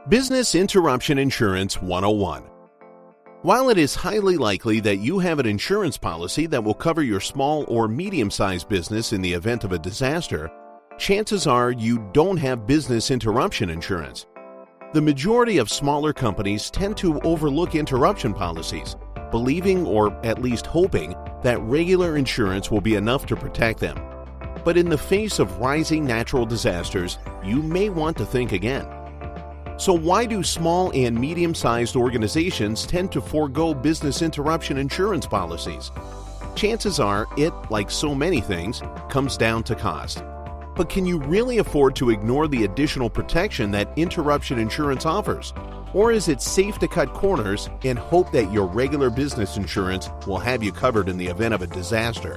Business Interruption Insurance 101. While it is highly likely that you have an insurance policy that will cover your small or medium-sized business in the event of a disaster, chances are you don't have business interruption insurance. The majority of smaller companies tend to overlook interruption policies, believing or at least hoping that regular insurance will be enough to protect them. But in the face of rising natural disasters, you may want to think again. So why do small and medium-sized organizations tend to forego business interruption insurance policies? Chances are it, like so many things, comes down to cost. But can you really afford to ignore the additional protection that interruption insurance offers? Or is it safe to cut corners and hope that your regular business insurance will have you covered in the event of a disaster?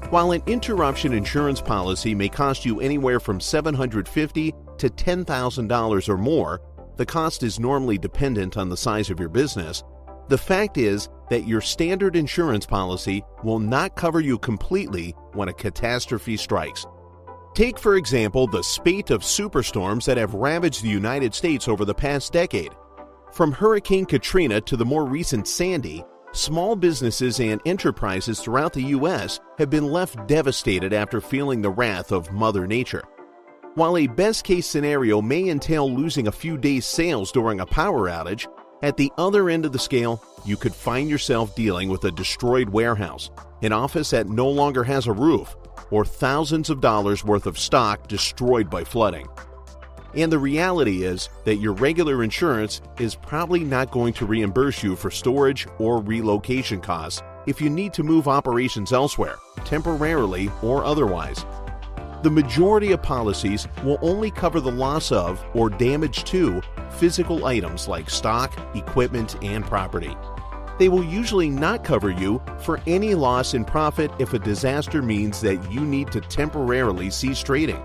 While an interruption insurance policy may cost you anywhere from $750 to $10,000 or more, the cost is normally dependent on the size of your business. The fact is that your standard insurance policy will not cover you completely when a catastrophe strikes. Take, for example, the spate of superstorms that have ravaged the United States over the past decade. From Hurricane Katrina to the more recent Sandy, small businesses and enterprises throughout the U.S. have been left devastated after feeling the wrath of Mother Nature. While a best-case scenario may entail losing a few days' sales during a power outage, at the other end of the scale, you could find yourself dealing with a destroyed warehouse, an office that no longer has a roof, or thousands of dollars worth of stock destroyed by flooding. And the reality is that your regular insurance is probably not going to reimburse you for storage or relocation costs if you need to move operations elsewhere, temporarily or otherwise. The majority of policies will only cover the loss of or damage to physical items like stock, equipment, and property. They will usually not cover you for any loss in profit if a disaster means that you need to temporarily cease trading.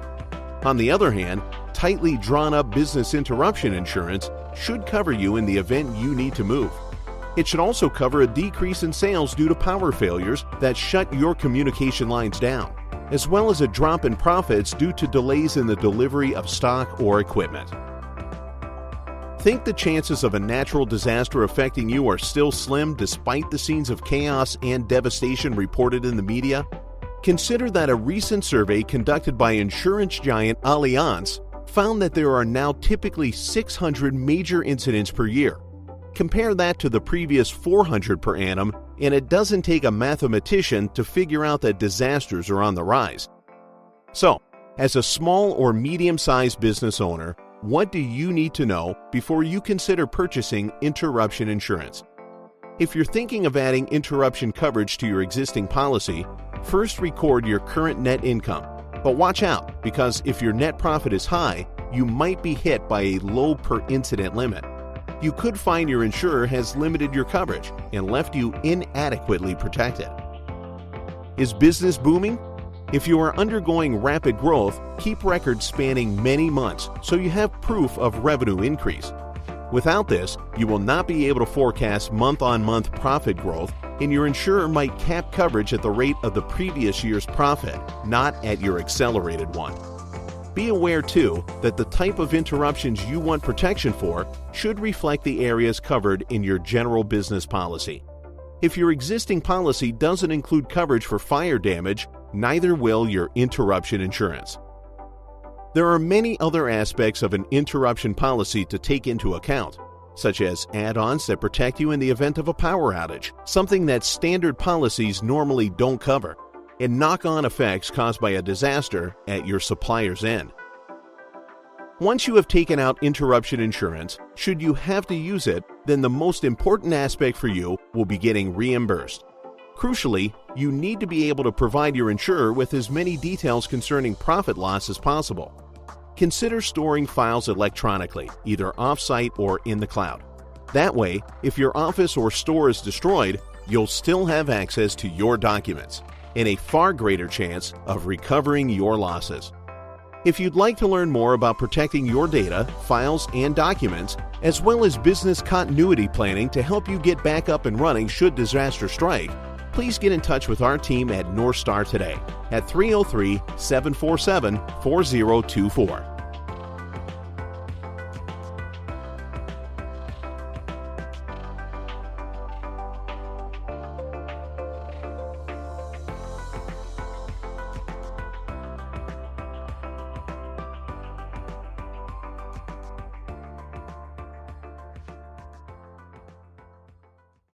On the other hand, tightly drawn-up business interruption insurance should cover you in the event you need to move. It should also cover a decrease in sales due to power failures that shut your communication lines down, as well as a drop in profits due to delays in the delivery of stock or equipment. Think the chances of a natural disaster affecting you are still slim despite the scenes of chaos and devastation reported in the media? Consider that a recent survey conducted by insurance giant Allianz found that there are now typically 600 major incidents per year. Compare that to the previous 400 per annum, and it doesn't take a mathematician to figure out that disasters are on the rise. So, as a small or medium-sized business owner, what do you need to know before you consider purchasing interruption insurance? If you're thinking of adding interruption coverage to your existing policy, first record your current net income. But watch out, because if your net profit is high, you might be hit by a low per incident limit. You could find your insurer has limited your coverage and left you inadequately protected. Is business booming? If you are undergoing rapid growth, keep records spanning many months so you have proof of revenue increase. Without this, you will not be able to forecast month-on-month profit growth, and your insurer might cap coverage at the rate of the previous year's profit, not at your accelerated one. Be aware, too, that the type of interruptions you want protection for should reflect the areas covered in your general business policy. If your existing policy doesn't include coverage for fire damage, neither will your interruption insurance. There are many other aspects of an interruption policy to take into account, such as add-ons that protect you in the event of a power outage, something that standard policies normally don't cover, and knock-on effects caused by a disaster at your supplier's end. Once you have taken out interruption insurance, should you have to use it, then the most important aspect for you will be getting reimbursed. Crucially, you need to be able to provide your insurer with as many details concerning profit loss as possible. Consider storing files electronically, either offsite or in the cloud. That way, if your office or store is destroyed, you'll still have access to your documents and a far greater chance of recovering your losses. If you'd like to learn more about protecting your data, files, and documents, as well as business continuity planning to help you get back up and running should disaster strike, please get in touch with our team at North Star today at 303-747-4024.